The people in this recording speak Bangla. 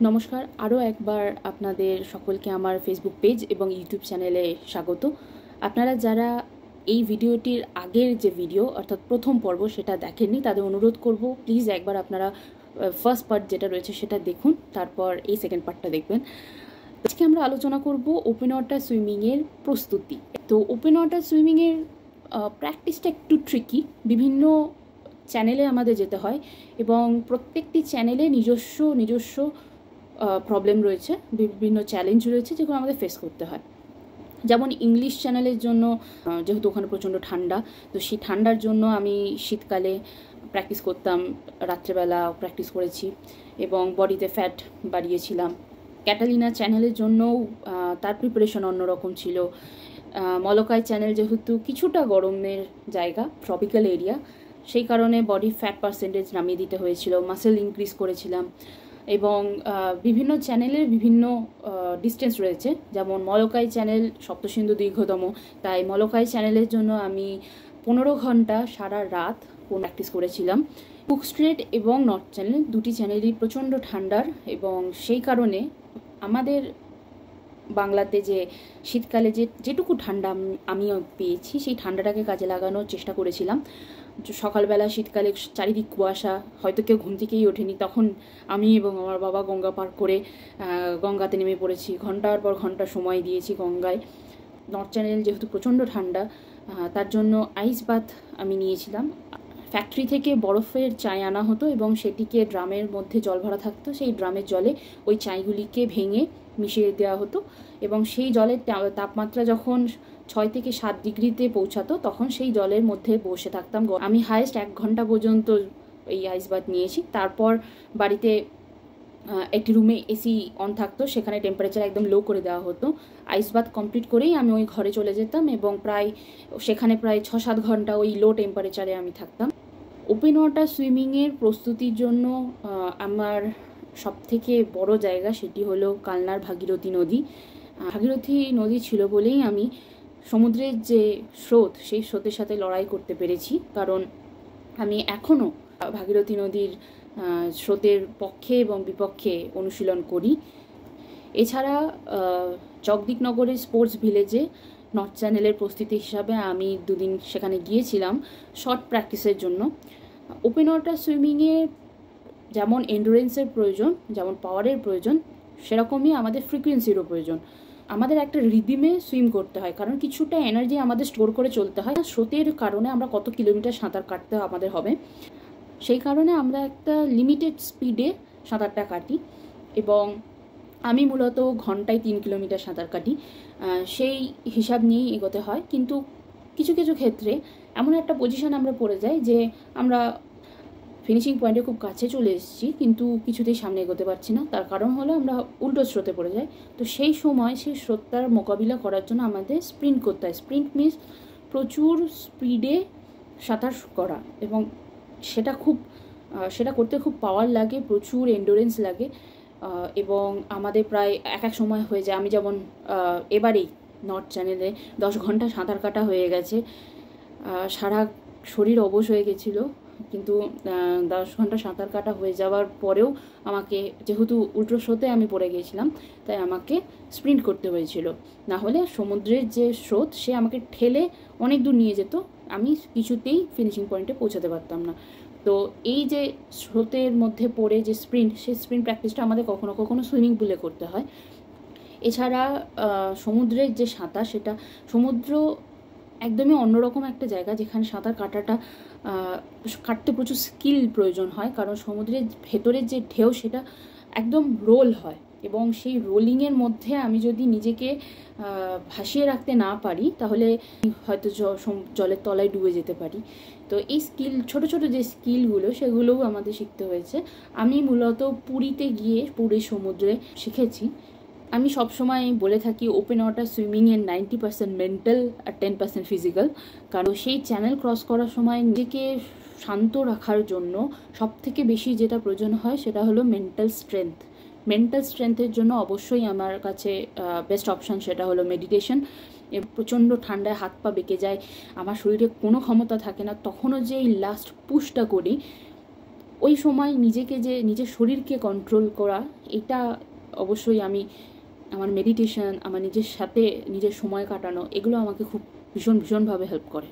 নমস্কার, আরও একবার আপনাদের সকলকে আমার ফেসবুক পেজ এবং ইউটিউব চ্যানেলে স্বাগত। আপনারা যারা এই ভিডিওটির আগের যে ভিডিও অর্থাৎ প্রথম পর্ব সেটা দেখেননি তাদের অনুরোধ করব, প্লিজ একবার আপনারা ফার্স্ট পার্ট যেটা রয়েছে সেটা দেখুন, তারপর এই সেকেন্ড পার্টটা দেখবেন। আজকে আমরা আলোচনা করব ওপেন ওয়াটার সুইমিংয়ের প্রস্তুতি। তো ওপেন ওয়াটার সুইমিংয়ের প্র্যাকটিসটা একটু ট্রিকি। বিভিন্ন চ্যানেলে আমাদের যেতে হয় এবং প্রত্যেকটি চ্যানেলে নিজস্ব প্রবলেম রয়েছে, বিভিন্ন চ্যালেঞ্জ রয়েছে যেগুলো আমাদের ফেস করতে হয়। যেমন ইংলিশ চ্যানেলের জন্য, যেহেতু ওখানে প্রচণ্ড ঠান্ডা, তো সেই ঠান্ডার জন্য আমি শীতকালে প্র্যাকটিস করতাম, রাত্রেবেলা প্র্যাকটিস করেছি এবং বডিতে ফ্যাট বাড়িয়েছিলাম। ক্যাটালিনা চ্যানেলের জন্যও তার প্রিপারেশন অন্যরকম ছিল। মলকাই চ্যানেল যেহেতু কিছুটা গরমের জায়গা, ট্রপিক্যাল এরিয়া, সেই কারণে বডি ফ্যাট পার্সেন্টেজ নামিয়ে দিতে হয়েছিল, মাসেল ইনক্রিজ করেছিলাম। এবং বিভিন্ন চ্যানেলের বিভিন্ন ডিস্টেন্স রয়েছে, যেমন মলকাই চ্যানেল সপ্তসিন্ধু দীর্ঘতম, তাই মলকাই চ্যানেলের জন্য আমি 15 ঘন্টা সারা রাত প্র্যাকটিস করেছিলাম। কুক স্ট্রেট এবং নর্থ চ্যানেল দুটি চ্যানেলই প্রচণ্ড ঠান্ডার, এবং সেই কারণে আমাদের বাংলাতে যে শীতকালে যেটুকু ঠান্ডা আমিও পেয়েছি সেই ঠান্ডাটাকে কাজে লাগানোর চেষ্টা করেছিলাম। সকালবেলা শীতকালে চারিদিক কুয়াশা, হয়তো কেউ ঘুম থেকেই ওঠেনি, তখন আমি এবং আমার বাবা গঙ্গা পার করে গঙ্গাতে নেমে পড়েছি, ঘন্টার পর ঘন্টা সময় দিয়েছি গঙ্গায়। নর্থ চ্যানেল যেহেতু প্রচণ্ড ঠান্ডা, তার জন্য আইস বাথ আমি নিয়েছিলাম। ফ্যাক্টরি থেকে বরফের চাই আনা হতো এবং সেটিকে ড্রামের মধ্যে জল ভরা থাকতো, সেই ড্রামের জলে ওই চাইগুলিকে ভেঙে মিশিয়ে দেওয়া হতো এবং সেই জলের তাপমাত্রা যখন 6 থেকে 7 ডিগ্রিতে পৌঁছাতো তখন সেই জলের মধ্যে বসে থাকতাম। আমি হায়েস্ট 1 ঘন্টা পর্যন্ত এই আইস বাথ নিয়েছি। তারপর বাড়িতে একটি রুমে এসি অন থাকতো, সেখানে টেম্পারেচার একদম লো করে দেওয়া হতো। আইস বাথ কমপ্লিট করেই আমি ওই ঘরে চলে যেতাম এবং সেখানে প্রায় 6-7 ঘন্টা ওই লো টেম্পারেচারে আমি থাকতাম। ওপেন ওয়াটার সুইমিংয়ের প্রস্তুতির জন্য আমার সবথেকে বড় জায়গা সেটি হলো কালনার ভাগীরথী নদী। ভাগীরথী নদী ছিল বলেই আমি সমুদ্রের যে স্রোত, সেই স্রোতের সাথে লড়াই করতে পেরেছি, কারণ আমি এখনও ভাগীরথী নদীর স্রোতের পক্ষে এবং বিপক্ষে অনুশীলন করি। এছাড়া জগদীকনগরের স্পোর্টস ভিলেজে নর্থ চ্যানেলের প্রস্তুতি হিসাবে আমি 2 দিন সেখানে গিয়েছিলাম শর্ট প্র্যাকটিসের জন্য। ওপেন ওয়াটার সুইমিংয়ে যেমন এন্ডুরেন্সের প্রয়োজন, যেমন পাওয়ারের প্রয়োজন, সেরকমই আমাদের ফ্রিকোয়েন্সিরও প্রয়োজন। আমাদের একটা রিদিমে সুইম করতে হয়, কারণ কিছুটা এনার্জি আমাদের স্টোর করে চলতে হয়। স্রোতের কারণে আমরা কত কিলোমিটার সাঁতার কাটতে আমাদের হবে, সেই কারণে আমরা একটা লিমিটেড স্পিডে সাঁতারটা কাটি এবং আমি মূলত ঘন্টায় 3 কিলোমিটার সাঁতার কাটি, সেই হিসাব নিয়েই এগোতে হয়। কিন্তু কিছু কিছু ক্ষেত্রে এমন একটা পজিশন আমরা পড়ে যাই যে আমরা ফিনিশিং পয়েন্টে খুব কাছে চলে এসেছি কিন্তু কিছুতেই সামনে এগোতে পারছি না। তার কারণ হলো আমরা উল্টো স্রোতে পড়ে যাই। তো সেই সময় সেই স্রোতটার মোকাবিলা করার জন্য আমাদের স্প্রিন্ট করতে হয়। স্প্রিন্ট মিনস প্রচুর স্পিডে সাঁতার করা, এবং সেটা করতে খুব পাওয়ার লাগে, প্রচুর এন্ডুরেন্স লাগে এবং আমাদের প্রায় এক সময় হয়ে যায়। আমি যেমন এবারেই নর্থ চ্যানেলে 10 ঘন্টা সাঁতার কাটা হয়ে গেছে, সারা শরীর অবশ হয়ে গেছিলো, কিন্তু 10 ঘন্টা সাঁতার কাটা হয়ে যাওয়ার পরেও আমাকে, যেহেতু উল্টো স্রোতে আমি পড়ে গিয়েছিলাম, তাই আমাকে স্প্রিন্ট করতে হয়েছিল। না হলে সমুদ্রের যে স্রোত সে আমাকে ঠেলে অনেক দূর নিয়ে যেত, আমি কিছুতেই ফিনিশিং পয়েন্টে পৌঁছাতে পারতাম না। তো এই যে স্রোতের মধ্যে পড়ে যে স্প্রিন্ট, সেই স্প্রিন্ট প্র্যাকটিসটা আমাদের কখনো কখনো সুইমিং পুলে করতে হয়। এছাড়া সমুদ্রের যে সাঁতার, সেটা সমুদ্র একদমই অন্যরকম একটা জায়গা যেখানে সাঁতার কাটতে প্রচুর স্কিল প্রয়োজন হয়, কারণ সমুদ্রের ভেতরের যে ঢেউ সেটা একদম রোল হয় এবং সেই রোলিংয়ের মধ্যে আমি যদি নিজেকে ভাসিয়ে রাখতে না পারি তাহলে হয়তো জলের তলায় ডুবে যেতে পারি। তো এই স্কিল, ছোট ছোট যে স্কিলগুলো, সেগুলোও আমাদের শিখতে হয়েছে। আমি মূলত পুরীতে গিয়ে পুরীর সমুদ্রে শিখেছি। আমি সবসময় বলে থাকি ওপেন ওয়াটার সুইমিংয়ের 90% মেন্টাল আর 10% ফিজিক্যাল, কারণ সেই চ্যানেল ক্রস করার সময় নিজেকে শান্ত রাখার জন্য সবথেকে বেশি যেটা প্রয়োজন হয় সেটা হলো মেন্টাল স্ট্রেংথ। মেন্টাল স্ট্রেংথের জন্য অবশ্যই আমার কাছে বেস্ট অপশান সেটা হলো মেডিটেশন। প্রচণ্ড ঠান্ডায় হাত পা বেঁকে যায়, আমার শরীরে কোনো ক্ষমতা থাকে না, তখনও যে এই লাস্ট পুশটা করি ওই সময় নিজেকে যে নিজের শরীরকে কন্ট্রোল করা, এটা অবশ্যই আমি আমার মেডিটেশন, আমার নিজের সাথে নিজের সময় কাটানো, এগুলো আমাকে খুব ভীষণভাবে হেল্প করে।